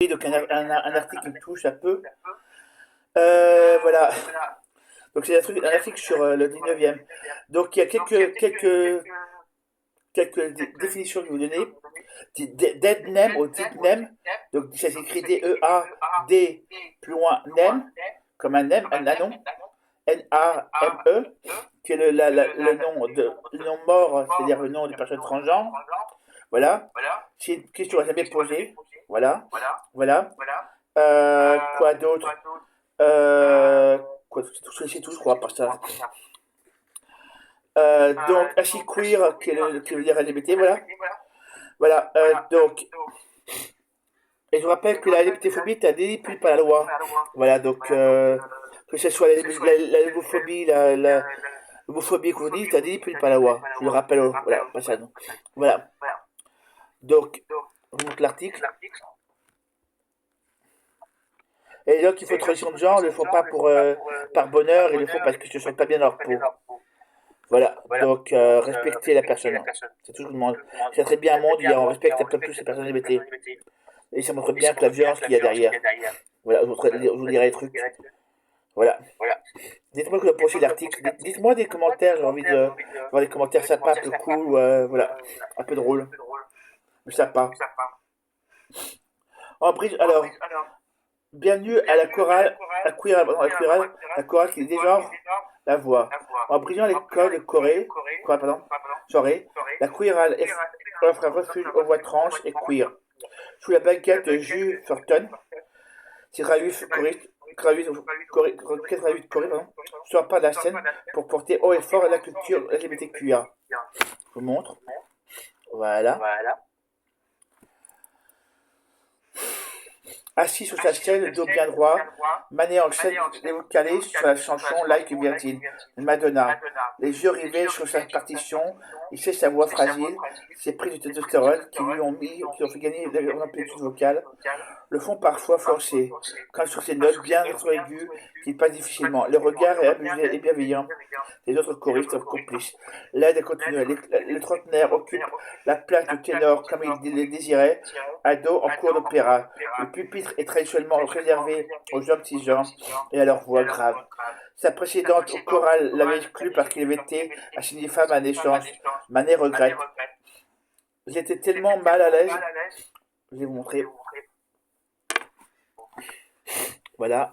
Oui, donc un article qui me touche un peu. Voilà. Donc c'est un article sur le 19e. Donc il y a quelques définitions que je vais vous donner. Dead name ou dead name. Donc ça s'écrit D-E-A-D plus loin name, comme un name, un nom. N-A-M-E, qui est le nom mort, c'est-à-dire le nom des personnes transgenres. Voilà. C'est une question à jamais posée. Voilà. Voilà. Quoi d'autre? Quoi, c'est tout, je crois, par ça. Donc, ainsi queer, qui veut dire LGBT, voilà. Voilà, donc, et je vous rappelle que la LGBTphobie est délit puni par la loi. Voilà, donc, que ce soit la homophobie, l'homophobie qu'on dit, c'est délit puni par la loi. Je vous le rappelle, voilà, pas ça, non. Voilà, donc, je vous montre l'article. Et les gens qui font transition de genre ne le font pas par bonheur, ils le font parce qu'ils se sentent pas bien dans leur peau. Voilà, donc respecter la personne. C'est tout ce que je demande. Ça serait bien un monde où on respecte un peu plus les personnes LGBT. Et ça montre bien que la violence qu'il y a derrière. Voilà, je vous dirai les trucs. Voilà. Dites-moi que vous pensez de l'article. Dites-moi des commentaires, j'ai envie de voir des commentaires sympas, un peu cool, voilà, un peu drôle, mais sympa. Alors, bienvenue à la chorale, la chorale qui dégenre la voix. En brisant les codes de Corée, la queerale offre un refuge aux voix tranches et queer. Sous la baguette de Jules Furton, c'est Ravi Corée, soit pas de la scène pour porter haut et fort la culture LGBTQIA. Je vous montre. Voilà. Assis sur sa chaise, le dos bien droit, Manet en scène, les vous calés sur la chanson Like Virgin, Madonna. Les yeux rivés sur sa partition, il sait sa voix fragile, ses prises de testostérone qui lui ont fait gagner l'amplitude vocale, le font parfois forcer, quand sur ses notes bien trop aiguës qu'il passe difficilement. Le regard est abusé et bienveillant. Les autres choristes complices. L'aide a continué. Le trentenaire occupe la place de ténor comme il le désirait, ado en cours d'opéra. Le pupitre est traditionnellement réservé aux hommes cisgenres et à leur voix grave. Sa précédente au choral l'avait exclu parce qu'il avait été assigné femme à naissance. Manet regrette. J'étais tellement mal à l'aise. Je vais vous montrer. Voilà.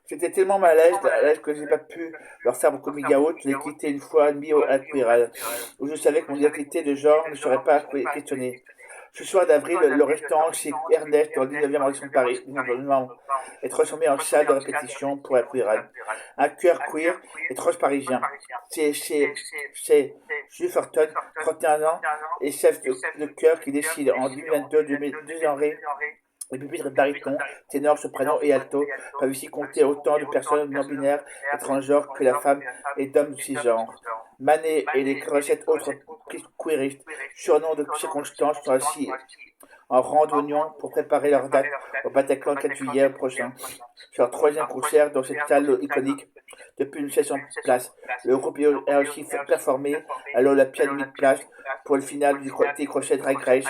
J'étais tellement mal à l'aise que j'ai pas pu leur faire mon coming out. Je l'ai quitté une fois et demie à Quiral, où je savais que mon identité de genre ne serait pas questionnée. Ce soir d'avril, le restaurant chez Ernest dans le 19e arrondissement de Paris est transformé en salle de répétition pour la Quiral. Un cœur queer et transparisien. C'est Jules Forton, 31 ans, et chef de chœur qui décide en 2022 de dégenrer les pupitres baryton, ténor, soprano et alto peuvent ici compter autant de personnes non-binaires et transgenres que la femme et d'hommes cisgenres. Manet et les 47 autres queeristes, surnoms de circonstances, sont assis en rang d'oignon pour préparer leur date au Bataclan 4 juillet prochain. C'est leur troisième concert dans cette salle iconique depuis une session de place. Le groupe a aussi fait performer à l'Olympia 1000 places pour le final du crochet Drag Race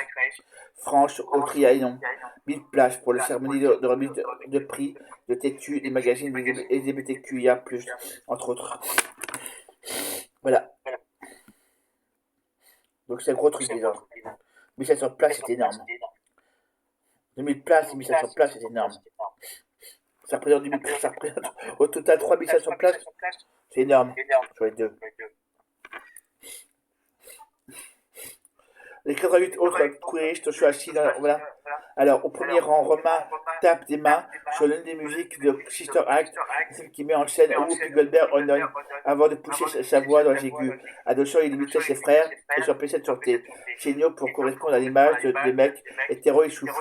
France au Trianon. 1000 places pour la cérémonie de remise de prix de Tétu des magazines LGBTQIA+, entre autres. Voilà. Donc c'est un gros truc déjà. 1500 places, c'est énorme. 2000 places et 1500 places, c'est énorme. Ça représente au total 3500 places. C'est énorme sur les deux. Les 88 autres queeristes sont assis dans voilà. Alors, au premier rang, Romain tape des mains sur l'une des musiques de Sister Act, celle qui met en scène Whoopi Goldberg Onon, avant de pousser sa voix dans les aigus. Adossant, il imitait ses frères et s'empêchait de chanter. Signaux pour correspondre à l'image des mecs hétéros et souffles.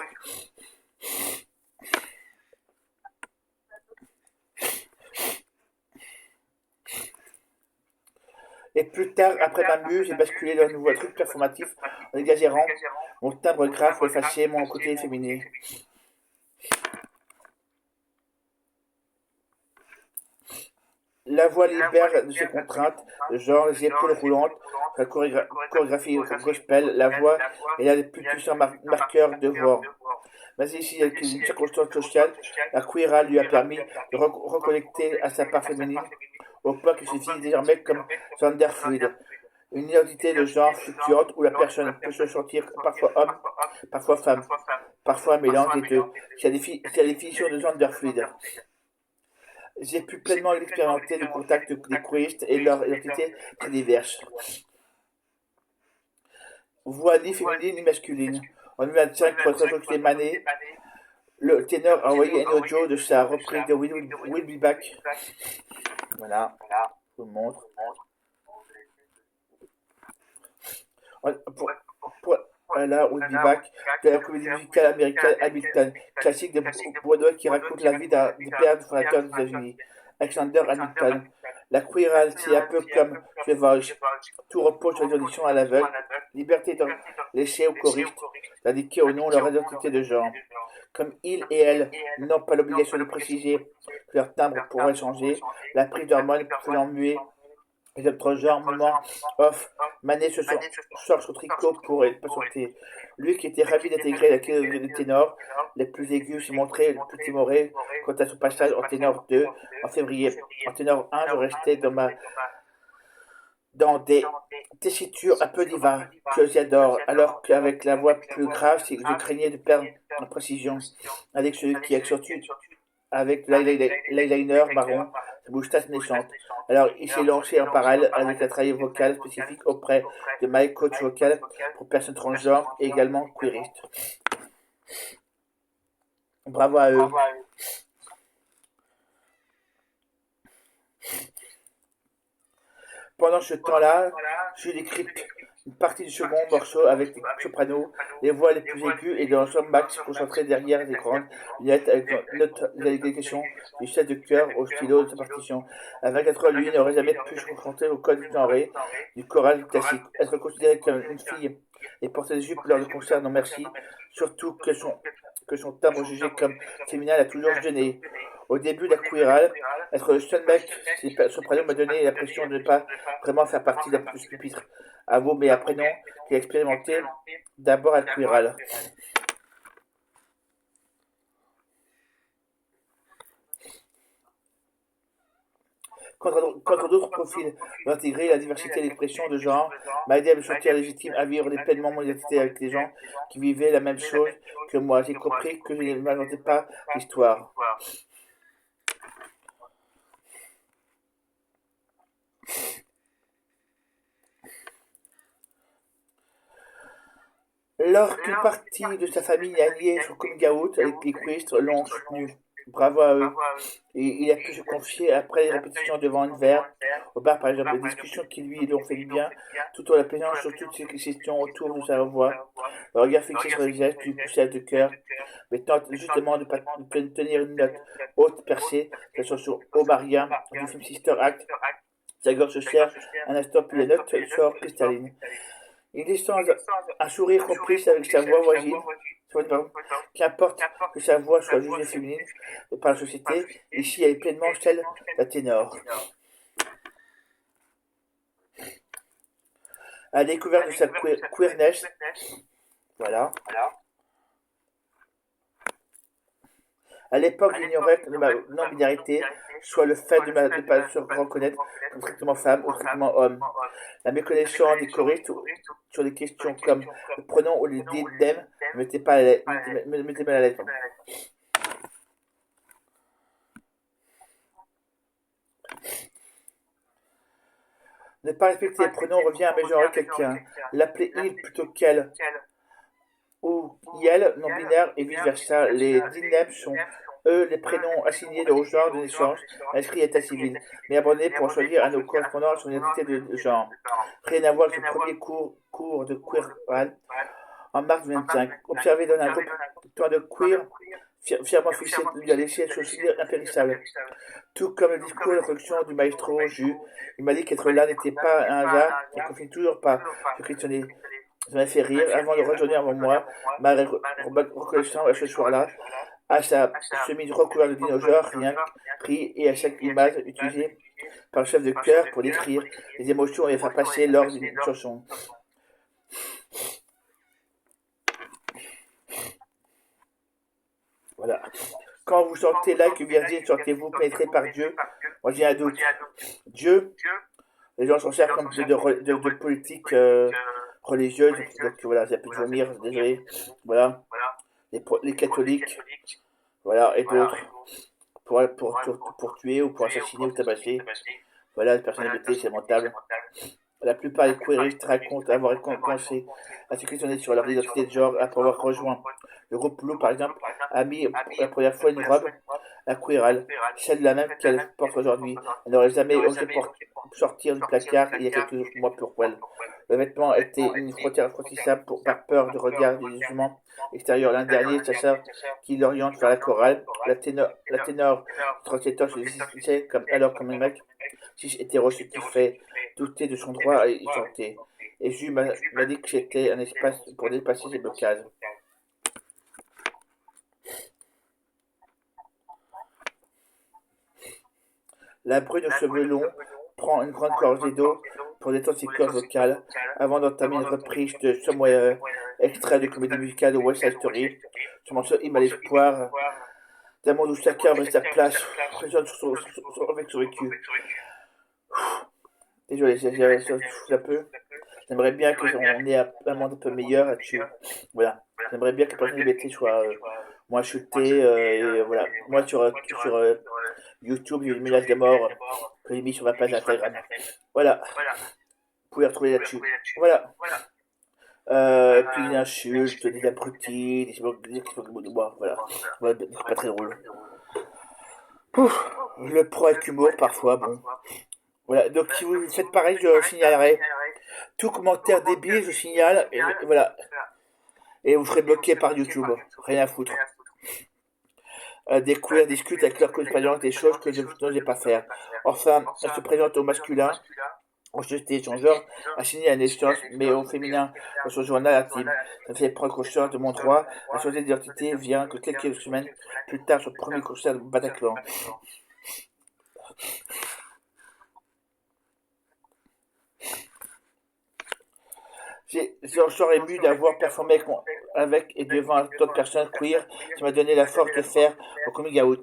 Et plus tard, après ma muse, j'ai basculé dans un nouveau truc performatif en exagérant mon timbre grave pour effacer mon côté féminin. La voix libère de ses contraintes, de genre les épaules roulantes, la chorégraphie gospel, la voix est l'un des plus puissants marqueurs de voix. Mais ici, il y a une circonstance sociale, la queera lui a permis de reconnecter à sa part féminine, au point qu'il se vit désormais comme gender fluide. Une identité de genre fluctuante où la personne peut se sentir parfois homme, parfois femme, parfois un mélange des deux. C'est la définition de gender fluide. J'ai pu pleinement expérimenter le contact des queeristes et leur identité très diverses. Voix ni féminine ni masculine. En 2025, pour être recruté Manet, le ténor a envoyé un audio de sa reprise de Will Be Back. Voilà, je vous montre. Voilà, Will Be Back, de la comédie musicale américaine Hamilton, classique de Broadway qui raconte la vie du père du fondateur des États-Unis, Alexander Hamilton. La queerale, c'est un peu comme The Voice. Tout repose sur les auditions à l'aveugle, liberté de laisser aux choristes d'indiquer au nom leur identité de genre. Comme ils et elles n'ont pas l'obligation de préciser que leur timbre pourrait changer, la prise d'hormones faisant muer les autres genres, moment off, Manet sort son tricot pour patienter. Lui qui était ravi d'intégrer la catégorie de ténor, les plus aigus se montrait le plus timoré quant à son passage en ténor 2 en février. En ténor 1, je restais dans des tessitures un peu divas que j'adore, alors qu'avec la voix plus grave, je craignais de perdre en précision. Avec celui qui accentue avec l'eyeliner marron, sa moustache naissante. Alors, il s'est lancé en parallèle avec un travail vocal spécifique auprès de My Coach Vocal pour personnes transgenres et également queeristes. Bravo à eux. Pendant ce temps-là, je décrypte une partie du second morceau avec les sopranos, les voix les plus aiguës et l'ensemble Max concentré derrière les grandes lunettes avec l'explication du chef de chœur au stylo de sa partition. À 24 ans, lui n'aurait jamais pu se confronter au code genré du choral classique. Être considéré comme une fille et porter des jupes lors de concerts, non merci, surtout que son timbre jugé comme féminin l'a toujours gêné. Au début de la queerale, être le seul mec, soprano m'a donné l'impression de ne pas vraiment faire partie d'un plus pupitre. À vous, mais après non, j'ai expérimenté d'abord à queerale. Contre d'autres profils, d'intégrer la diversité d'expression de genre m'a aidé à me sentir légitime à vivre pleinement mon identité avec les gens qui vivaient la même chose que moi. J'ai compris que je ne m'inventais pas l'histoire. Lorsqu'une partie de sa famille a lié son coming out avec les queeristes l'ont soutenu. Bravo à eux. Et il a pu se confier après les répétitions devant un verre, au bar par exemple, des discussions qui lui ont fait du bien, tout en l'apaisant sur toutes ces questions autour de sa voix, le regard fixé sur les gestes du chef de cœur, mais tente justement de tenir une note haute percée, la chanson Omarien du film Sister Act. Sa gorge se serre un instant puis la note sort cristalline. Il descend un sourire complice avec sa voix voisine. Qu'importe que sa voix soit jugée féminine par la société, ici elle est pleinement celle d'un ténor. À la découverte de sa queerness, voilà. À l'époque, j'ignorais que ma non-binarité soit le fait de ne pas se reconnaître comme strictement femme ou strictement homme. La méconnaissance des choristes sur des questions comme le pronom ou les them me mettait mal à l'aise. Ne pas respecter les pronoms revient à mégenrer quelqu'un. L'appeler il plutôt qu'elle ou yel, non-binaire et vice-versa. Les them sont eux les prénoms assignés au genre de naissance inscrits à l'état civil, mais abandonnés pour choisir un autre correspondant à son identité de genre. Rien à voir avec le premier cours de queer en mars 2025. Observé dans un groupe de queer fièrement fixé lui a laissé son souvenir impérissable. Tout comme le discours d'introduction du maestro Jus, il m'a dit qu'être là n'était pas un hasard, il ne confie toujours pas. Je questionnais. Ça m'a fait rire avant de rejoindre moi, ma reconnaissance à ce soir-là, À sa chemise recouverte de dinosaures, rien pris, et à chaque image utilisée par le chef de chœur pour décrire les émotions et les faire passer lors d'une chanson. Voilà. Quand vous chantez like Virgin, sentez-vous pénétré par Dieu? Moi j'ai un doute. Dieu, les gens s'en servent comme de politique religieuse, donc voilà, j'ai pu vomir, désolé. Voilà, les catholiques, voilà, et d'autres, pour tuer ou pour assassiner ou tabasser. Voilà, les personnes LGBT, c'est lamentable. La plupart des queeristes racontent avoir commencé à se questionner sur leur identité de genre après avoir rejoint le groupe Blue, par exemple, a mis pour la première fois une robe, la queerale, celle de la même qu'elle porte aujourd'hui. Elle n'aurait jamais osé sortir du placard il y a quelques mois pour elle. Le vêtement était une frontière infranchissable par peur du regard du jugement extérieur. L'an dernier, sa sœur qui l'oriente vers la chorale, la ténor 37 ans se disait alors comme un mec cis hétéro, ce qui fait douter de son droit à y chanter. Et Jules m'a dit que c'était un espace pour dépasser ces blocages. La brune aux cheveux longs prend une grande gorgée d'eau pour détendre ses cordes vocales avant d'entamer une reprise de Somewhere, extrait de comédie musicale de West Side Story. Ce morceau hymne à l'espoir d'un monde où chacun reste sa place, présente avec son vécu. Désolé, j'ai un peu. J'aimerais bien qu'on ait un monde un peu meilleur là-dessus. Voilà. J'aimerais bien que les personnes LGBT soient moins shootées. Et voilà. Moi, sur YouTube, il y a une ménage de mort que j'ai mis sur ma page Instagram. Voilà. Vous pouvez retrouver là-dessus. Voilà. Puis des insultes, des abrutis, voilà. Voilà, c'est pas très drôle. Ouf. Le pro avec humour parfois, bon. Voilà, donc si vous faites pareil, je signalerai. Tout commentaire débile, je signale, et voilà. Et vous serez bloqué par YouTube. Rien à foutre. Des queers discutent avec leur compagnon des choses que je n'osais pas faire. Enfin, elle se présente au masculin, en société son genre, assigné à naissance, mais au féminin, dans son journal intime. Ça me fait prendre conscience de mon droit à changer d'identité vient que quelques semaines plus tard, son premier concert de Bataclan. J'en serais ému d'avoir performé avec et devant d'autres personnes queer qui m'a donné la force de faire au coming out.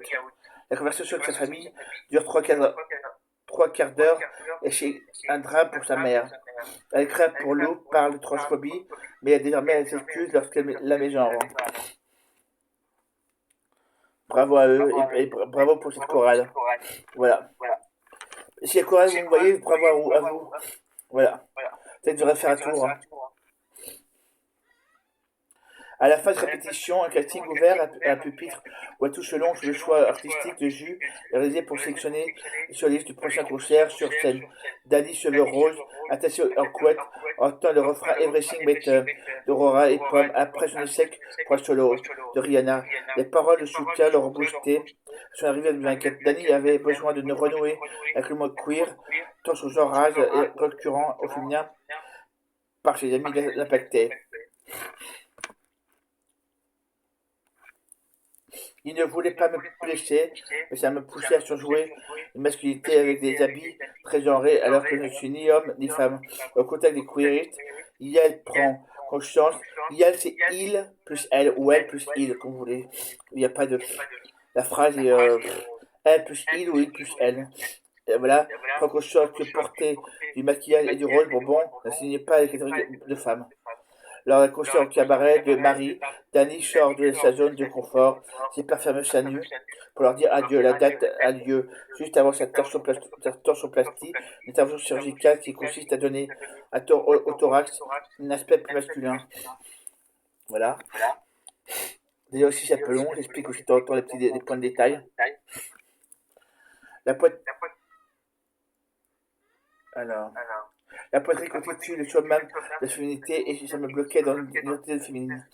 La conversation avec sa famille dure trois quarts d'heure et c'est un drame pour sa mère. Elle craint pour Lou, parle de transphobie, mais désormais elle s'excuse lorsqu'elle la met genre. Bravo à eux et bravo pour cette chorale. Voilà. Si la chorale, vous me voyez, bravo à vous. Voilà. Peut-être que j'aurais faire un tour. À la phase répétition, un casting ouvert à un pupitre où à tout selon le choix artistique de Jus est réalisé pour sélectionner sur la liste du prochain concert sur scène. Danny, cheveux roses, attaché en couette, entend le refrain Everything Better d'Aurora et Pomme après son échec pour un solo de Rihanna. Les paroles de soutien l'ont boosté. Son arrivée à 2024, Danny avait besoin de renouer avec le mode queer, tant son genre rage et concurrent au féminin par ses amis l'impactaient. Il ne voulait pas me blesser, mais ça me poussait à surjouer une masculinité avec des habits très genrés, alors que je ne suis ni homme ni femme. Au contact des queeristes, Yael prend conscience. Yael, c'est il plus elle, ou elle plus il, comme vous voulez. Il n'y a pas de. La phrase est elle plus il ou il plus elle. Et voilà, prend conscience que porter du maquillage et du rose bonbon n'assignait pas les catégories de femmes. Lors d'un concert au cabaret de Marie, Danny sort de sa zone de confort, s'éperferme sa nuit pour leur dire adieu. La date a lieu juste avant sa torsion-plastie, une intervention chirurgicale qui consiste à donner au thorax un aspect plus masculin. Voilà. Déjà aussi c'est un peu long, j'explique aussi de temps en temps les points de détail. La poitrine. Alors. La poitrine constitue le summum de la féminité et ça me bloquait dans l'identité féminine.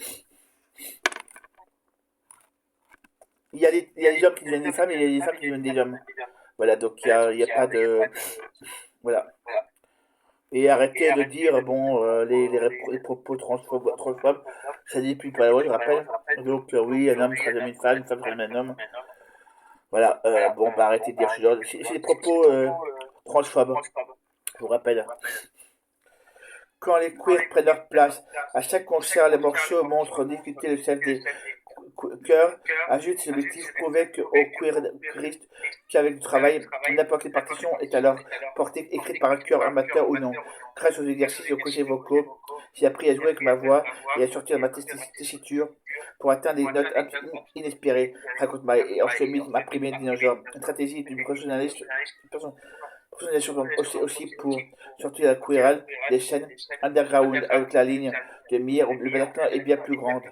Il y a des hommes qui deviennent des femmes et il y a des femmes qui deviennent des hommes. Voilà, donc il y a pas de. Voilà. Et arrêtez de dire, bon, les propos transphobes, ça dit plus par la loi, je rappelle. Donc, oui, un homme sera jamais une femme sera jamais un homme. Voilà, bon, bah arrêtez de dire ce genre c'est des propos transphobes, je vous rappelle. Quand les queers prennent leur place, à chaque concert, les morceaux montrent difficulté le chef des chœurs, ajoute cet objectif prouver qu'aux queeristes qu'avec du travail, n'importe quelle partition est alors portée écrite par un chœur amateur ou non. Grâce aux exercices et aux projets vocaux, j'ai appris à jouer avec ma voix et à sortir de ma tessiture pour atteindre des notes inespérées, raconte et en chemise ma première dinosaure. Une stratégie du professionnalisme aussi pour sortir la queerale des chaînes underground avec la ligne de mire où le Bataclan est bien plus grande.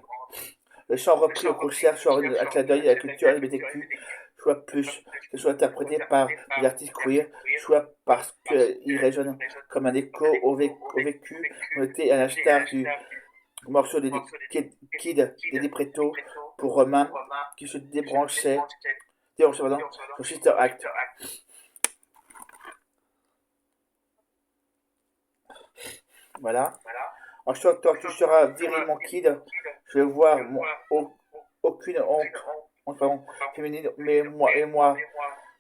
Le chant repris au concert soit un clin d'œil à la culture LGBTQ, soit plus, que soit interprété par des artistes queer, soit parce qu'il résonne comme un écho au vécu, noté à l'instar du morceau des Kids d'Eddie Preto pour Romain qui se débranchait pardon, sur Sister Act. Voilà. En sortant, tu seras viril mon kid. Je vais voir aucune honte féminine, mais moi,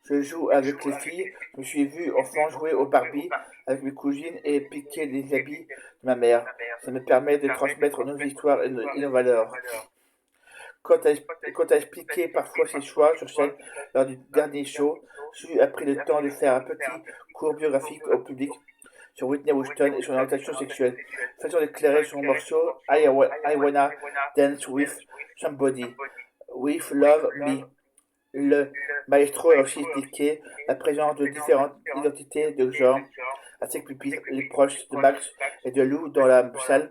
je joue avec les filles. Je me suis vu enfant jouer au Barbie avec mes cousines et piquer les habits de ma mère. Ça me permet de transmettre nos histoires et nos valeurs. Quand à expliqué parfois ses choix sur scène lors du dernier show, j'ai pris le temps de faire un petit cours biographique au public sur Whitney Houston et son orientation sexuelle, façon d'éclairer son morceau I Wanna Dance With Somebody, With Love Me. Le maestro a aussi expliqué la présence de différentes identités de genre à ses pupitres, les proches de Max et de Lou dans la salle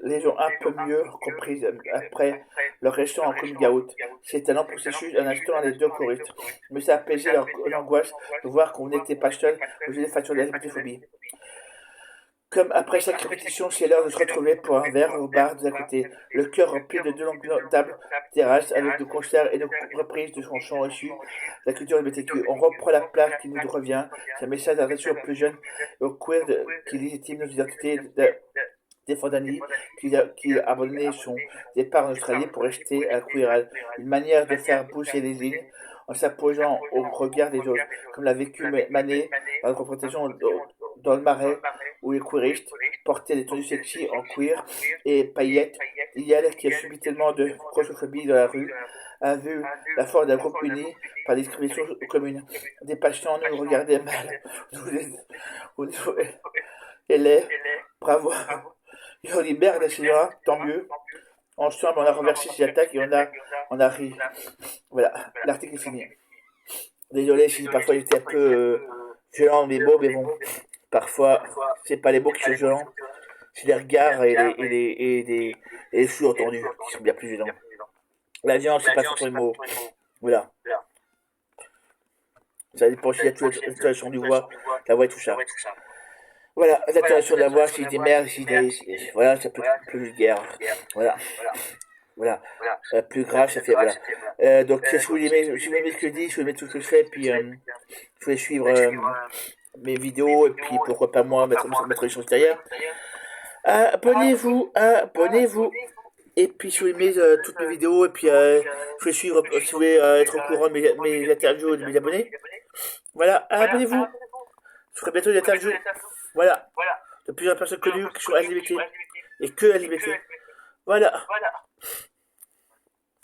les ont un peu mieux comprises après leur réaction en coming out. C'est un long processus, un instant les deux choristes. Mais ça a apaisé leur angoisse de voir qu'on n'était pas seul aux façons de la LGBTphobie. Comme après chaque répétition, c'est l'heure de se retrouver pour un verre au bar de à côté. Le cœur rempli de deux longues tables terrasses avec des concerts et de reprises de chansons issues de la culture LGBTQ. On reprend la place qui nous revient. C'est un message adressé aux plus jeunes et aux queers qui légitiment nos identités défendant qui a abandonné son départ en Australie pour rester à Queeral. Une manière de faire bouger les lignes en s'apposant au regard des autres, comme l'a vécu Manet dans la confrontation dans le Marais, où les queeristes portaient des tenues sexy en queer et paillettes. Liel, qui a subi tellement de grossophobie dans la rue, a vu la force d'un groupe uni par discrimination commune. Des patients nous regardaient mal. Elle est bravo. Et on libère la Sylvain, tant mieux. Ensemble, on a renversé ces attaques et on a ri. Voilà, l'article est fini. Désolé si parfois j'étais un peu violent mais beau, mais bon, parfois, c'est pas les mots qui sont violents, c'est les regards et les sous-entendus qui sont bien plus violents. La violence, c'est pas sur les mots. Voilà. Ça dépend s'il y a toute l'intonation du voix, la voix et tout ça. Voilà, l'intonation de la voix, si des merdes, voilà, ça peut être plus vulgaire. Voilà. Voilà. Plus grave, ça fait, voilà. Donc, si vous aimez ce que je dis, si vous aimez tout ce que je fais, puis vous pouvez suivre mes vidéos, et puis pourquoi pas moi, mettre les choses derrière. Abonnez-vous. Et puis, si vous aimez toutes mes vidéos, et puis vous pouvez suivre, si vous voulez être au courant de mes interviews et de mes abonnés. Voilà, abonnez-vous. Je ferai bientôt des interviews. Voilà. De plusieurs personnes connues qui sont LGBT. Et que LGBT. Voilà.